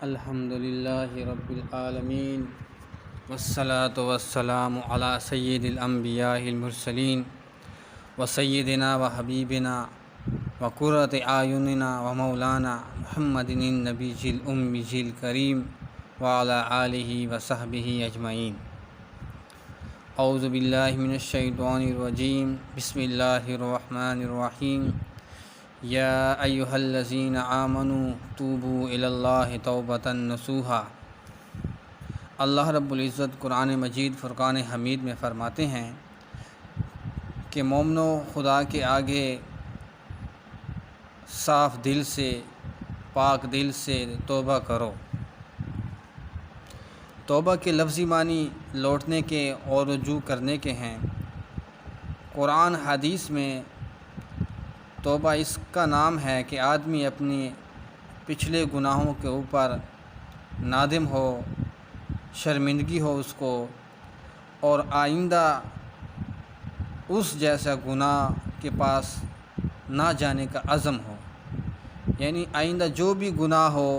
الحمد للہ رب العالمین والصلاة والسلام علی سید الانبیاء المرسلین وسیدنا وحبیبنا وقرۃ اعیننا ومولانا محمد النبی الأمی الکریم وعلی آلہ وصحبہ اجمعین۔ اعوذ باللہ من الشیطان الرجیم، بسم اللہ الرحمن الرحیم۔ یا ایہا الذین آمنوا توبوا الی اللہ توبۃ نصوحا۔ اللہ رب العزت قرآن مجید فرقان حمید میں فرماتے ہیں کہ مومنو، خدا کے آگے صاف دل سے، پاک دل سے توبہ کرو۔ توبہ کے لفظی معنی لوٹنے کے اور رجوع کرنے کے ہیں۔ قرآن حدیث میں توبہ اس کا نام ہے کہ آدمی اپنے پچھلے گناہوں کے اوپر نادم ہو، شرمندگی ہو اس کو، اور آئندہ اس جیسا گناہ کے پاس نہ جانے کا عزم ہو، یعنی آئندہ جو بھی گناہ ہو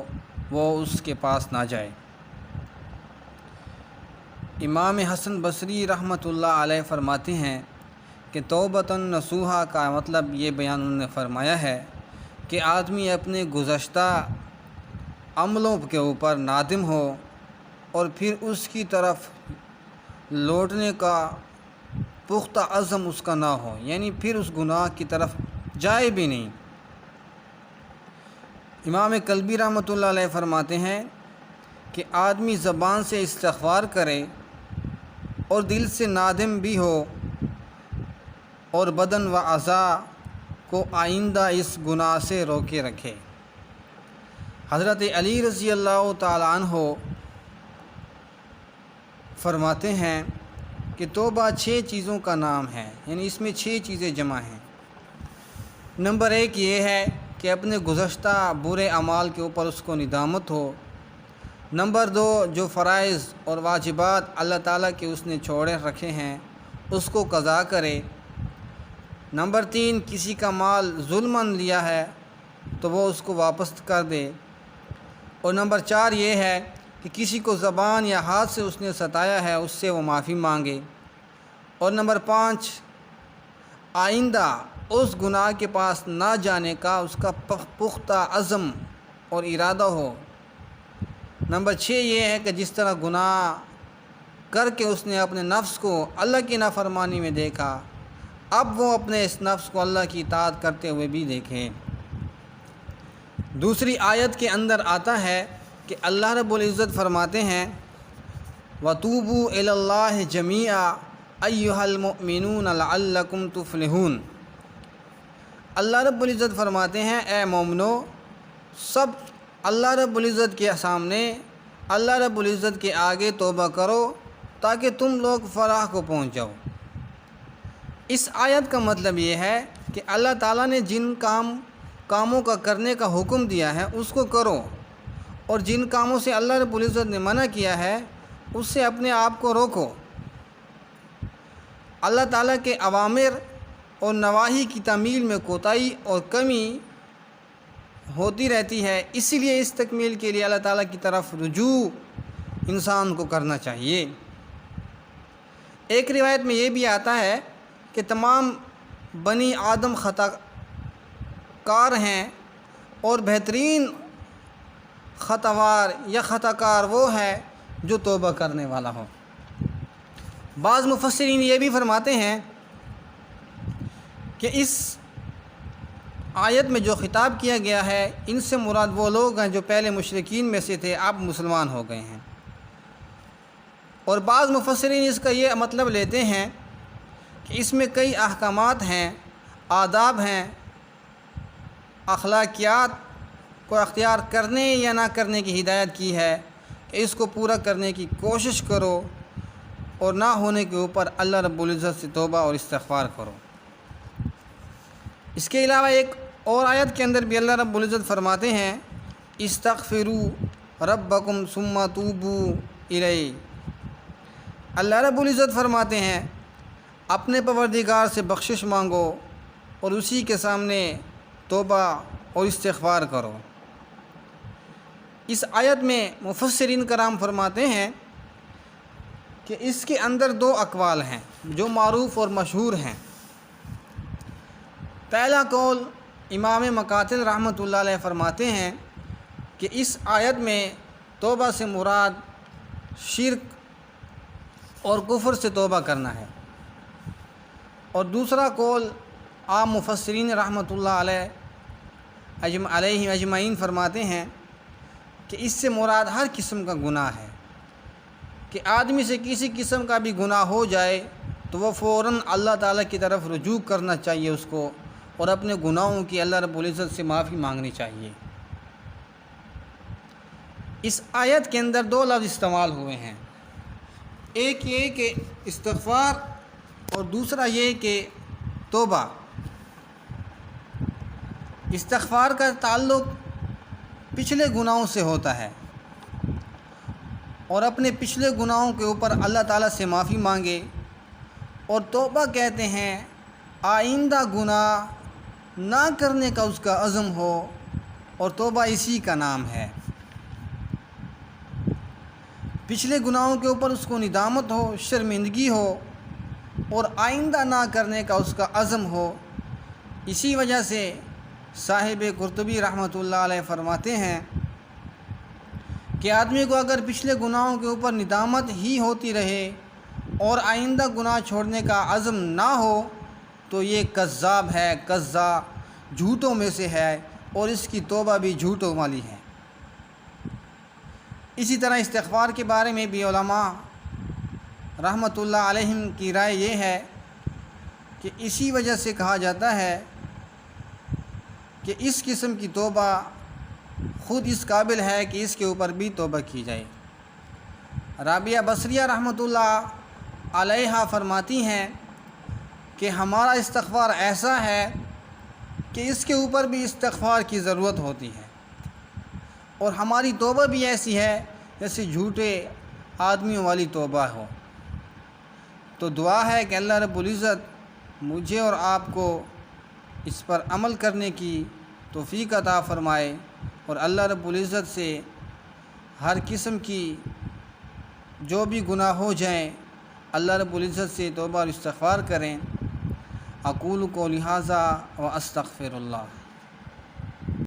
وہ اس کے پاس نہ جائے۔ امام حسن بصری رحمۃ اللہ علیہ فرماتے ہیں کہ توبۃ نصوحا کا مطلب یہ بیان انہوں نے فرمایا ہے کہ آدمی اپنے گزشتہ عملوں کے اوپر نادم ہو اور پھر اس کی طرف لوٹنے کا پختہ عزم اس کا نہ ہو، یعنی پھر اس گناہ کی طرف جائے بھی نہیں۔ امام کلبی رحمۃ اللہ علیہ فرماتے ہیں کہ آدمی زبان سے استغفار کرے اور دل سے نادم بھی ہو، اور بدن و اعضاء کو آئندہ اس گناہ سے روکے رکھے۔ حضرت علی رضی اللہ تعالیٰ عنہ فرماتے ہیں کہ توبہ 6 چیزوں کا نام ہے، یعنی اس میں 6 چیزیں جمع ہیں۔ نمبر 1 یہ ہے کہ اپنے گزشتہ برے اعمال کے اوپر اس کو ندامت ہو۔ نمبر 2 جو فرائض اور واجبات اللہ تعالیٰ کے اس نے چھوڑے رکھے ہیں اس کو قضا کرے۔ نمبر 3 کسی کا مال ظلماً لیا ہے تو وہ اس کو واپس کر دے۔ اور نمبر 4 یہ ہے کہ کسی کو زبان یا ہاتھ سے اس نے ستایا ہے اس سے وہ معافی مانگے۔ اور نمبر 5 آئندہ اس گناہ کے پاس نہ جانے کا اس کا پختہ عزم اور ارادہ ہو۔ نمبر 6 یہ ہے کہ جس طرح گناہ کر کے اس نے اپنے نفس کو اللہ کی نافرمانی میں دیکھا، اب وہ اپنے اس نفس کو اللہ کی اطاعت کرتے ہوئے بھی دیکھیں۔ دوسری آیت کے اندر آتا ہے کہ اللہ رب العزت فرماتے ہیں وَتُوبُوا إِلَى اللَّهِ جَمِيعًا أَيُّهَا الْمُؤْمِنُونَ لَعَلَّكُمْ تُفْلِحُونَ۔ اللہ رب العزت فرماتے ہیں اے مومنو، سب اللہ رب العزت کے سامنے، اللہ رب العزت کے آگے توبہ کرو تاکہ تم لوگ فلاح کو پہنچ جاؤ۔ اس آیت کا مطلب یہ ہے کہ اللہ تعالیٰ نے جن کاموں کا کرنے کا حکم دیا ہے اس کو کرو، اور جن کاموں سے اللہ رب العزت نے منع کیا ہے اس سے اپنے آپ کو روکو۔ اللہ تعالیٰ کے اوامر اور نواہی کی تعمیل میں کوتاہی اور کمی ہوتی رہتی ہے، اسی لیے اس تکمیل کے لیے اللہ تعالیٰ کی طرف رجوع انسان کو کرنا چاہیے۔ ایک روایت میں یہ بھی آتا ہے کہ تمام بنی آدم خطا کار ہیں اور بہترین خطاوار یا خطا کار وہ ہے جو توبہ کرنے والا ہو۔ بعض مفسرین یہ بھی فرماتے ہیں کہ اس آیت میں جو خطاب کیا گیا ہے ان سے مراد وہ لوگ ہیں جو پہلے مشرکین میں سے تھے، اب مسلمان ہو گئے ہیں۔ اور بعض مفسرین اس کا یہ مطلب لیتے ہیں کہ اس میں کئی احکامات ہیں، آداب ہیں، اخلاقیات کو اختیار کرنے یا نہ کرنے کی ہدایت کی ہے کہ اس کو پورا کرنے کی کوشش کرو، اور نہ ہونے کے اوپر اللہ رب العزت سے توبہ اور استغفار کرو۔ اس کے علاوہ ایک اور آیت کے اندر بھی اللہ رب العزت فرماتے ہیں استغفروا ربکم ثم توبوا الیہ۔ اللہ رب العزت فرماتے ہیں اپنے پروردگار سے بخشش مانگو اور اسی کے سامنے توبہ اور استغفار کرو۔ اس آیت میں مفسرین کرام فرماتے ہیں کہ اس کے اندر دو اقوال ہیں جو معروف اور مشہور ہیں۔ پہلا قول امام مقاتل رحمۃ اللہ علیہ فرماتے ہیں کہ اس آیت میں توبہ سے مراد شرک اور کفر سے توبہ کرنا ہے، اور دوسرا قول عام مفسرین رحمۃ اللہ علیہ اجمعین فرماتے ہیں کہ اس سے مراد ہر قسم کا گناہ ہے، کہ آدمی سے کسی قسم کا بھی گناہ ہو جائے تو وہ فوراً اللہ تعالیٰ کی طرف رجوع کرنا چاہیے اس کو، اور اپنے گناہوں کی اللہ رب العزت سے معافی مانگنی چاہیے۔ اس آیت کے اندر دو لفظ استعمال ہوئے ہیں، ایک یہ کہ استغفار اور دوسرا یہ کہ توبہ۔ استغفار کا تعلق پچھلے گناہوں سے ہوتا ہے، اور اپنے پچھلے گناہوں کے اوپر اللہ تعالیٰ سے معافی مانگے، اور توبہ کہتے ہیں آئندہ گناہ نہ کرنے کا اس کا عزم ہو، اور توبہ اسی کا نام ہے۔ پچھلے گناہوں کے اوپر اس کو ندامت ہو، شرمندگی ہو، اور آئندہ نہ کرنے کا اس کا عزم ہو۔ اسی وجہ سے صاحب قرطبی رحمۃ اللہ علیہ فرماتے ہیں کہ آدمی کو اگر پچھلے گناہوں کے اوپر ندامت ہی ہوتی رہے اور آئندہ گناہ چھوڑنے کا عزم نہ ہو تو یہ کذاب ہے، کذاب جھوٹوں میں سے ہے، اور اس کی توبہ بھی جھوٹوں والی ہے۔ اسی طرح استغفار کے بارے میں بھی علماء رحمۃ اللہ علیہم کی رائے یہ ہے کہ اسی وجہ سے کہا جاتا ہے کہ اس قسم کی توبہ خود اس قابل ہے کہ اس کے اوپر بھی توبہ کی جائے۔ رابعہ بصریہ رحمۃ اللہ علیہا فرماتی ہیں کہ ہمارا استغفار ایسا ہے کہ اس کے اوپر بھی استغفار کی ضرورت ہوتی ہے، اور ہماری توبہ بھی ایسی ہے جیسے جھوٹے آدمیوں والی توبہ ہو۔ تو دعا ہے کہ اللہ رب العزت مجھے اور آپ کو اس پر عمل کرنے کی توفیق عطا فرمائے، اور اللہ رب العزت سے ہر قسم کی جو بھی گناہ ہو جائیں اللہ رب العزت سے توبہ اور استغفار کریں۔ اقول قولی ھذا واستغفر اللہ۔